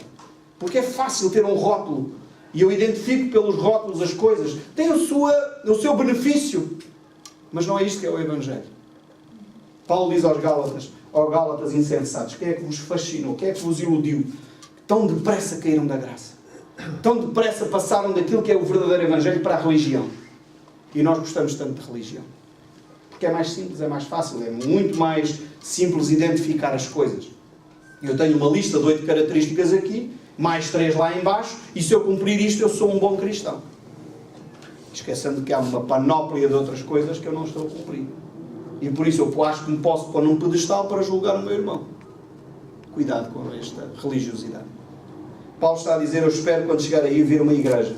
A: Porque é fácil ter um rótulo. E eu identifico pelos rótulos as coisas. Tem o seu benefício. Mas não é isto que é o Evangelho. Paulo diz aos Gálatas insensatos: quem é que vos fascinou? Quem é que vos iludiu? Tão depressa caíram da graça. Tão depressa passaram daquilo que é o verdadeiro Evangelho para a religião. E nós gostamos tanto de religião. Porque é mais simples, é mais fácil, é muito mais simples identificar as coisas. Eu tenho uma lista de 8 características aqui, mais 3 lá em baixo, e se eu cumprir isto, eu sou um bom cristão. Esquecendo que há uma panóplia de outras coisas que eu não estou a cumprir. E por isso eu acho que me posso pôr num pedestal para julgar o meu irmão. Cuidado com esta religiosidade. Paulo está a dizer: eu espero quando chegar aí vir uma igreja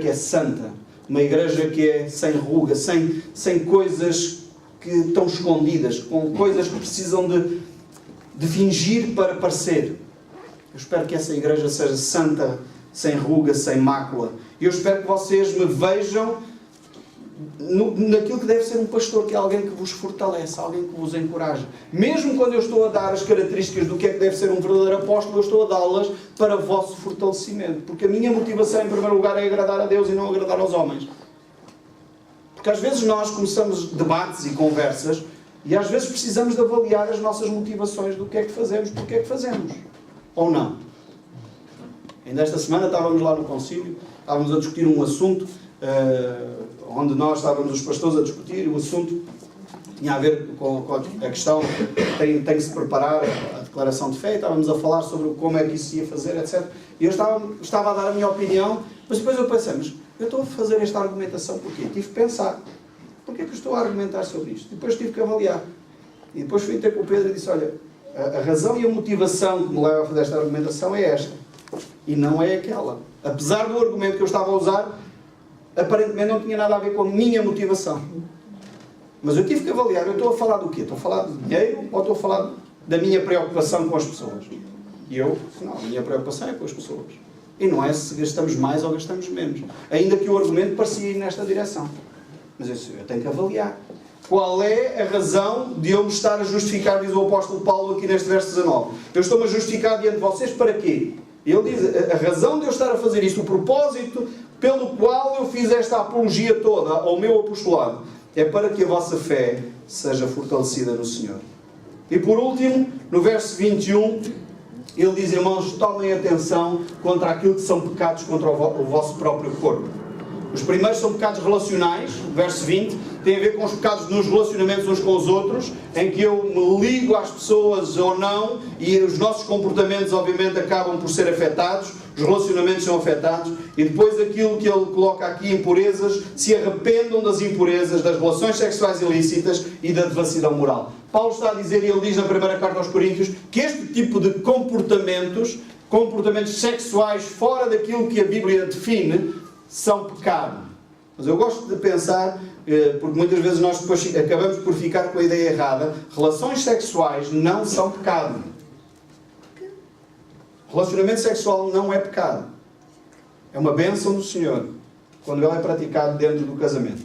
A: que é santa, uma igreja que é sem ruga, sem coisas que estão escondidas, com coisas que precisam de fingir para parecer. Eu espero que essa igreja seja santa, sem ruga, sem mácula. E eu espero que vocês me vejam naquilo que deve ser um pastor, que é alguém que vos fortalece, alguém que vos encoraja. Mesmo quando eu estou a dar as características do que é que deve ser um verdadeiro apóstolo, eu estou a dá-las para vosso fortalecimento. Porque a minha motivação, em primeiro lugar, é agradar a Deus e não agradar aos homens. Porque às vezes nós começamos debates e conversas e às vezes precisamos de avaliar as nossas motivações do que é que fazemos, porque é que fazemos. Ou não. Ainda esta semana estávamos lá no concílio, estávamos a discutir um assunto onde nós estávamos os pastores a discutir. O assunto tinha a ver com a questão tem que se preparar a declaração de fé, estávamos a falar sobre como é que isso se ia fazer, etc. E eu estava a dar a minha opinião, mas depois eu pensei: mas eu estou a fazer esta argumentação porquê? Tive que pensar, porquê é que eu estou a argumentar sobre isto? Depois tive que avaliar. E depois fui ter com o Pedro e disse: olha, a razão e a motivação que me leva a fazer esta argumentação é esta, e não é aquela. Apesar do argumento que eu estava a usar, aparentemente não tinha nada a ver com a minha motivação. Mas eu tive que avaliar. Eu estou a falar do quê? Estou a falar de dinheiro ou estou a falar da minha preocupação com as pessoas? E eu, não, a minha preocupação é com as pessoas. E não é se gastamos mais ou gastamos menos. Ainda que o argumento parecia ir nesta direção. Mas eu tenho que avaliar. Qual é a razão de eu me estar a justificar, diz o apóstolo Paulo aqui neste verso 19. Eu estou-me a justificar diante de vocês para quê? Ele diz: a razão de eu estar a fazer isto, o propósito pelo qual eu fiz esta apologia toda ao meu apostolado, é para que a vossa fé seja fortalecida no Senhor. E por último, no verso 21, ele diz: irmãos, tomem atenção contra aquilo que são pecados contra o vosso próprio corpo. Os primeiros são pecados relacionais, verso 20, tem a ver com os pecados nos relacionamentos uns com os outros, em que eu me ligo às pessoas ou não, e os nossos comportamentos obviamente acabam por ser afetados, os relacionamentos são afetados, e depois aquilo que ele coloca aqui, impurezas, se arrependam das impurezas, das relações sexuais ilícitas e da devassidão moral. Paulo está a dizer, e ele diz na primeira carta aos Coríntios, que este tipo de comportamentos sexuais fora daquilo que a Bíblia define, são pecado. Mas eu gosto de pensar, porque muitas vezes nós depois acabamos por ficar com a ideia errada, relações sexuais não são pecado. Relacionamento sexual não é pecado. É uma bênção do Senhor quando ele é praticado dentro do casamento.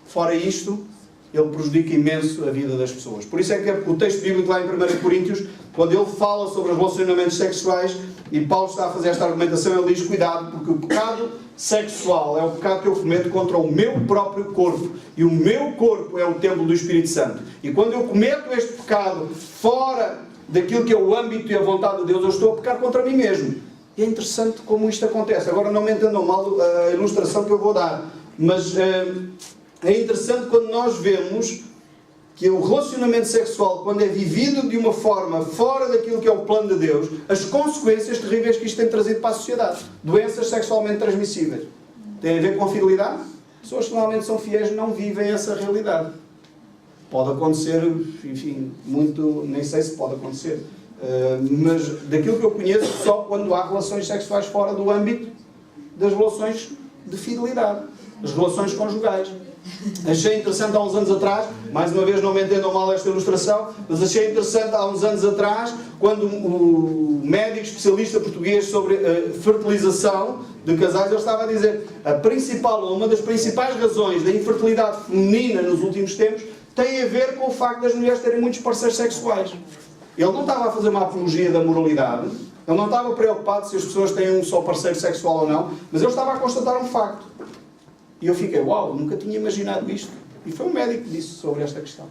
A: Fora isto, ele prejudica imenso a vida das pessoas. Por isso é que o texto bíblico lá em 1 Coríntios, quando ele fala sobre os relacionamentos sexuais, e Paulo está a fazer esta argumentação, ele diz: cuidado, porque o pecado sexual é o pecado que eu cometo contra o meu próprio corpo. E o meu corpo é o templo do Espírito Santo. E quando eu cometo este pecado fora daquilo que é o âmbito e a vontade de Deus, eu estou a pecar contra mim mesmo. E é interessante como isto acontece. Agora não me entendam mal a ilustração que eu vou dar, mas é interessante quando nós vemos que o relacionamento sexual, quando é vivido de uma forma fora daquilo que é o plano de Deus, as consequências terríveis que isto tem trazido para a sociedade. Doenças sexualmente transmissíveis. Tem a ver com a fidelidade? Pessoas que normalmente são fiéis não vivem essa realidade. Pode acontecer, enfim, muito, nem sei se pode acontecer, mas daquilo que eu conheço, só quando há relações sexuais fora do âmbito das relações de fidelidade, as relações conjugais. Achei interessante há uns anos atrás, mais uma vez não me entendam mal esta ilustração, mas achei interessante há uns anos atrás, quando o médico especialista português sobre fertilização de casais, ele estava a dizer uma das principais razões da infertilidade feminina nos últimos tempos tem a ver com o facto das mulheres terem muitos parceiros sexuais. Ele não estava a fazer uma apologia da moralidade, ele não estava preocupado se as pessoas têm um só parceiro sexual ou não, mas ele estava a constatar um facto. E eu fiquei, uau, nunca tinha imaginado isto. E foi um médico que disse sobre esta questão.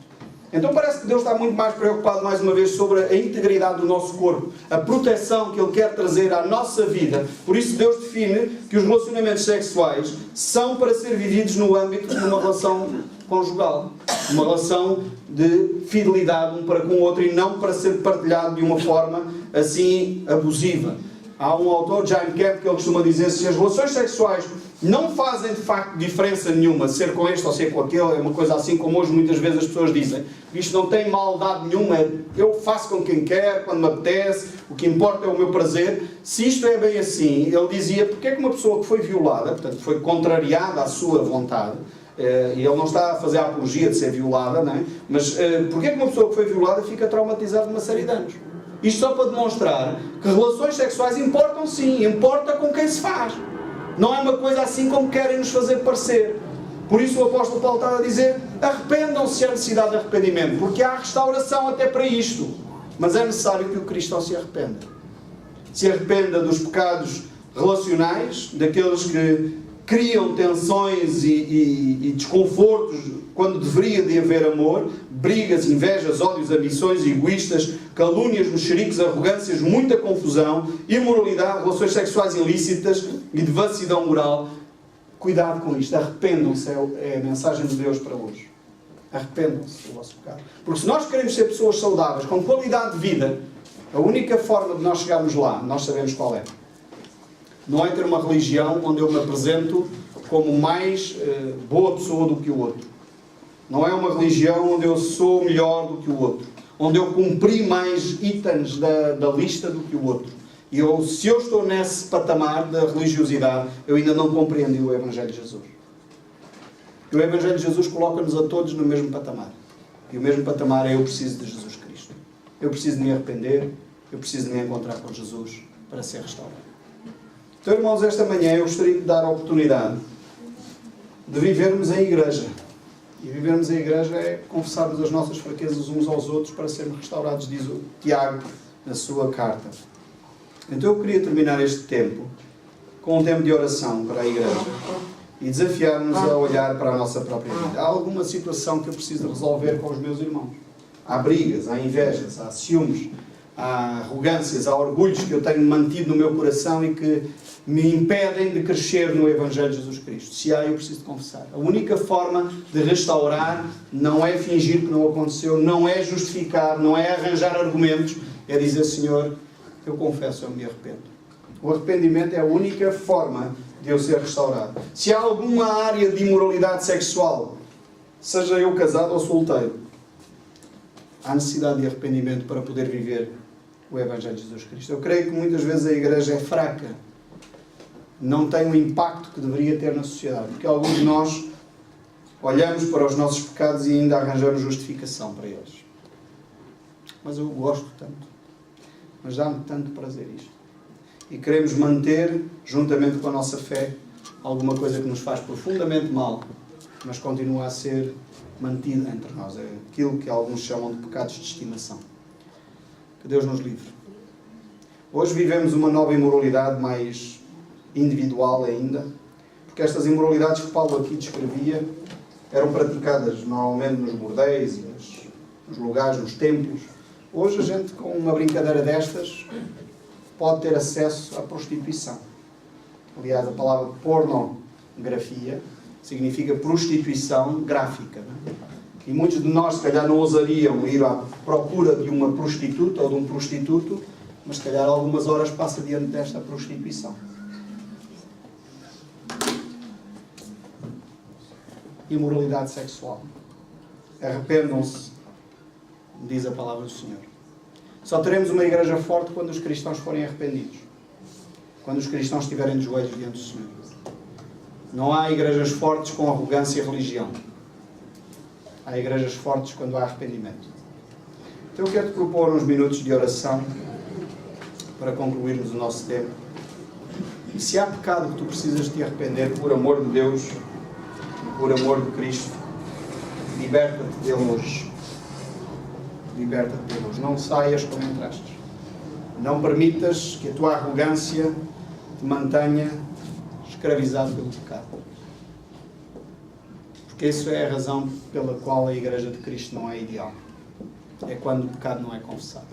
A: Então parece que Deus está muito mais preocupado, mais uma vez, sobre a integridade do nosso corpo, a proteção que Ele quer trazer à nossa vida. Por isso Deus define que os relacionamentos sexuais são para ser vividos no âmbito de uma relação conjugal. Uma relação de fidelidade um para com o outro e não para ser partilhado de uma forma assim abusiva. Há um autor, Jaime Camp, que ele costuma dizer: se as relações sexuais não fazem de facto diferença nenhuma, ser com este ou ser com aquele, é uma coisa assim como hoje muitas vezes as pessoas dizem, isto não tem maldade nenhuma, eu faço com quem quer, quando me apetece, o que importa é o meu prazer. Se isto é bem assim, ele dizia, porque é que uma pessoa que foi violada, portanto foi contrariada à sua vontade, e ele não está a fazer a apologia de ser violada, não é? Mas porque é que uma pessoa que foi violada fica traumatizada de uma série de anos? Isto só para demonstrar que relações sexuais importam sim, importa com quem se faz. Não é uma coisa assim como querem nos fazer parecer. Por isso o apóstolo Paulo está a dizer, arrependam-se se há necessidade de arrependimento, porque há restauração até para isto. Mas é necessário que o cristão se arrependa. Se arrependa dos pecados relacionais, daqueles que criam tensões e desconfortos quando deveria de haver amor, brigas, invejas, ódios, ambições egoístas, calúnias, mexericos, arrogâncias, muita confusão, imoralidade, relações sexuais ilícitas e devassidão moral. Cuidado com isto, arrependam-se, é a mensagem de Deus para hoje. Arrependam-se do vosso pecado. Porque se nós queremos ser pessoas saudáveis, com qualidade de vida, a única forma de nós chegarmos lá, nós sabemos qual é. Não é ter uma religião onde eu me apresento como mais boa pessoa do que o outro. Não é uma religião onde eu sou melhor do que o outro. Onde eu cumpri mais itens da lista do que o outro. E se eu estou nesse patamar da religiosidade, eu ainda não compreendi o Evangelho de Jesus. E o Evangelho de Jesus coloca-nos a todos no mesmo patamar. E o mesmo patamar é: eu preciso de Jesus Cristo. Eu preciso de me arrepender. Eu preciso de me encontrar com Jesus para ser restaurado. Então, irmãos, esta manhã eu gostaria de dar a oportunidade de vivermos em igreja. E vivermos em igreja é confessarmos as nossas fraquezas uns aos outros para sermos restaurados, diz o Tiago na sua carta. Então eu queria terminar este tempo com um tempo de oração para a igreja e desafiar-nos a olhar para a nossa própria vida. Há alguma situação que eu preciso resolver com os meus irmãos. Há brigas, há invejas, há ciúmes, há arrogâncias, há orgulhos que eu tenho mantido no meu coração e que me impedem de crescer no Evangelho de Jesus Cristo. Se há, eu preciso de confessar. A única forma de restaurar não é fingir que não aconteceu, não é justificar, não é arranjar argumentos, é dizer: Senhor, eu confesso, eu me arrependo. O arrependimento é a única forma de eu ser restaurado. Se há alguma área de imoralidade sexual, seja eu casado ou solteiro, há necessidade de arrependimento para poder viver o Evangelho de Jesus Cristo. Eu creio que muitas vezes a igreja é fraca, não tem o impacto que deveria ter na sociedade, porque alguns de nós olhamos para os nossos pecados e ainda arranjamos justificação para eles. Mas eu gosto tanto, mas dá-me tanto prazer isto. e queremos manter, juntamente com a nossa fé, alguma coisa que nos faz profundamente mal, mas continua a ser mantida entre nós. É aquilo que alguns chamam de pecados de estimação. Que Deus nos livre. Hoje vivemos uma nova imoralidade mais individual ainda, porque estas imoralidades que Paulo aqui descrevia eram praticadas normalmente nos bordéis, nos lugares, nos templos. Hoje a gente, com uma brincadeira destas, pode ter acesso à prostituição. Aliás, a palavra pornografia significa prostituição gráfica. Não é? E muitos de nós, se calhar, não ousariam ir à procura de uma prostituta ou de um prostituto, mas se calhar algumas horas passa diante desta prostituição. Imoralidade sexual. Arrependam-se, diz a palavra do Senhor. Só teremos uma igreja forte quando os cristãos forem arrependidos. Quando os cristãos estiverem de joelhos diante do Senhor. Não há igrejas fortes com arrogância e religião. Há igrejas fortes quando há arrependimento. Então eu quero-te propor uns minutos de oração para concluirmos o nosso tempo. E se há pecado que tu precisas te arrepender, por amor de Deus, por amor de Cristo, liberta-te dele hoje. Liberta-te dele hoje. Não saias como entraste. Não permitas que a tua arrogância te mantenha escravizado pelo pecado. Porque isso é a razão pela qual a Igreja de Cristo não é ideal. É quando o pecado não é confessado.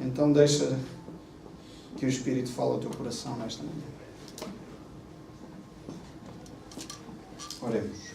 A: Então deixa que o Espírito fale ao teu coração nesta manhã. Oremos.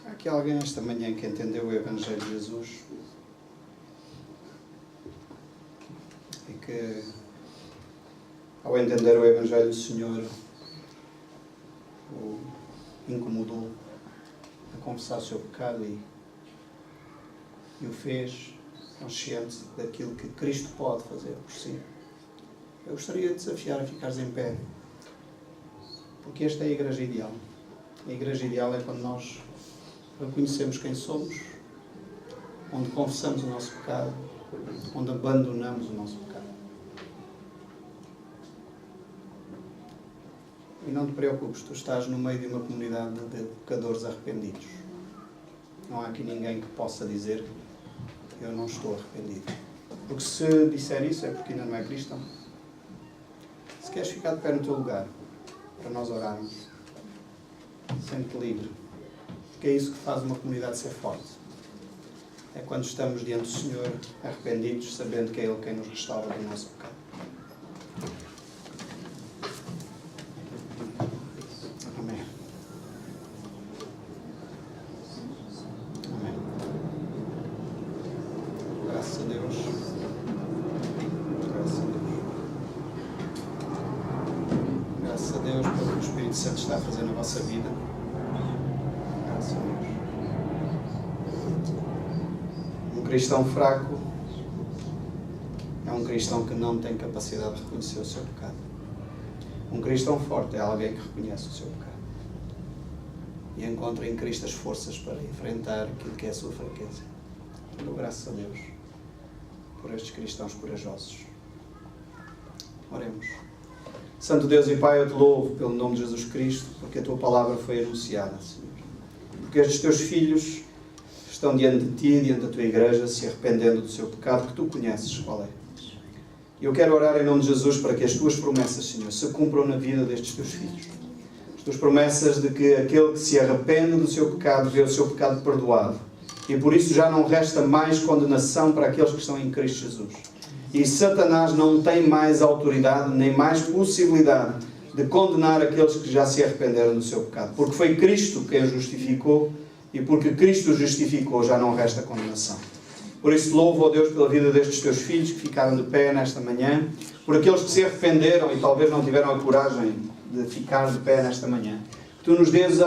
A: Há aqui alguém esta manhã que entendeu o Evangelho de Jesus e que, ao entender o Evangelho do Senhor, o incomodou a confessar o seu pecado e o fez consciente daquilo que Cristo pode fazer por si. Eu gostaria de desafiar a ficares em pé, porque esta é a igreja ideal. A igreja ideal é quando nós reconhecemos quem somos, onde confessamos o nosso pecado, onde abandonamos o nosso pecado. E não te preocupes, tu estás no meio de uma comunidade de pecadores arrependidos. Não há aqui ninguém que possa dizer que eu não estou arrependido. Porque se disser isso é porque ainda não é cristão. Se queres ficar de pé no teu lugar, para nós orarmos, sente-te livre. Porque é isso que faz uma comunidade ser forte. É quando estamos diante do Senhor, arrependidos, sabendo que é Ele quem nos restaura do nosso pecado. Amém. Amém. Graças a Deus. Graças a Deus. Graças a Deus pelo que o Espírito Santo está a fazer na vossa vida. Um cristão fraco é um cristão que não tem capacidade de reconhecer o seu pecado. Um cristão forte é alguém que reconhece o seu pecado e encontra em Cristo as forças para enfrentar aquilo que é a sua fraqueza. Dou graças a Deus por estes cristãos corajosos. Oremos. Santo Deus e Pai, eu te louvo pelo nome de Jesus Cristo, porque a tua palavra foi anunciada, Senhor. Porque estes teus filhos estão diante de ti, diante da tua igreja, se arrependendo do seu pecado, que tu conheces qual é. Eu quero orar em nome de Jesus para que as tuas promessas, Senhor, se cumpram na vida destes teus filhos. As tuas promessas de que aquele que se arrepende do seu pecado vê o seu pecado perdoado. E por isso já não resta mais condenação para aqueles que estão em Cristo Jesus. E Satanás não tem mais autoridade, nem mais possibilidade de condenar aqueles que já se arrependeram do seu pecado. Porque foi Cristo quem o justificou, e porque Cristo o justificou, já não resta condenação. Por isso louvo, ó Deus, pela vida destes teus filhos que ficaram de pé nesta manhã, por aqueles que se arrependeram e talvez não tiveram a coragem de ficar de pé nesta manhã. Que tu nos dês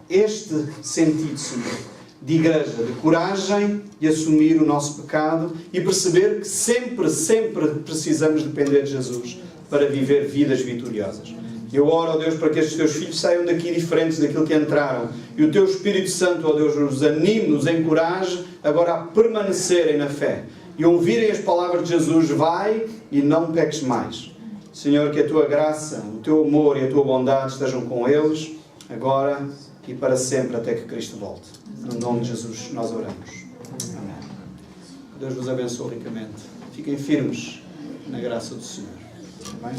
A: este sentido, Senhor, de igreja, de coragem de assumir o nosso pecado e perceber que sempre, sempre precisamos depender de Jesus para viver vidas vitoriosas. Eu oro, ó Deus, para que estes teus filhos saiam daqui diferentes daquilo que entraram. E o teu Espírito Santo, ó Deus, nos anime, nos encoraje agora a permanecerem na fé. E ouvirem as palavras de Jesus, vai e não peques mais. Senhor, que a tua graça, o teu amor e a tua bondade estejam com eles, agora e para sempre, até que Cristo volte. No nome de Jesus nós oramos. Amém. Deus vos abençoe ricamente. Fiquem firmes na graça do Senhor. Amém?